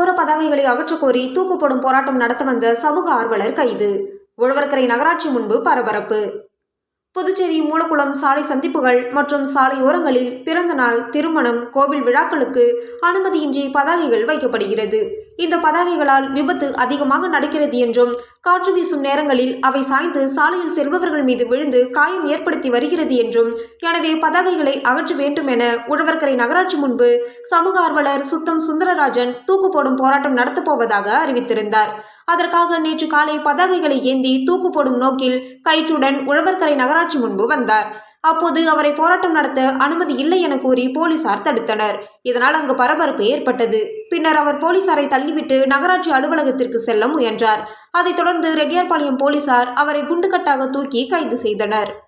கட்சியோர பதாகைகளை அகற்றக் கோரி தூக்கு போடும் போராட்டம் நடத்த வந்த சமூக ஆர்வலர் கைது. உழவர்கரை நகராட்சி முன்பு பரபரப்பு. புதுச்சேரி மூலக்குளம் சாலை சந்திப்புகள் மற்றும் சாலையோரங்களில் பிறந்த நாள், திருமணம், கோவில் விழாக்களுக்கு அனுமதியின்றி பதாகைகள் வைக்கப்படுகிறது. இந்த பதாகைகளால் விபத்து அதிகமாக நடக்கிறது என்றும், காற்று வீசும் நேரங்களில் அவை சாய்ந்து சாலையில் செல்பவர்கள் மீது விழுந்து காயம் ஏற்படுத்தி வருகிறது என்றும், எனவே பதாகைகளை அகற்ற வேண்டும் என உழவர்கரை நகராட்சி முன்பு சமூக ஆர்வலர் சுத்தம் சுந்தரராஜன் தூக்கு போடும் போராட்டம் நடத்தப்போவதாக அறிவித்திருந்தார். அதற்காக நேற்று காலை பதாகைகளை ஏந்தி தூக்கு போடும் நோக்கில் கயிற்றுடன் உழவர்கரை நகராட்சி முன்பு வந்தார். அப்போது அவரை போராட்டம் நடத்த அனுமதி இல்லை என கூறி போலீசார் தடுத்தனர். இதனால் அங்கு பரபரப்பு ஏற்பட்டது. பின்னர் அவர் போலீசாரை தள்ளிவிட்டு நகராட்சி அலுவலகத்திற்கு செல்ல முயன்றார். அதைத் தொடர்ந்து ரெட்டியார்பாளையம் போலீசார் அவரை குண்டுகட்டாக தூக்கி கைது செய்தனர்.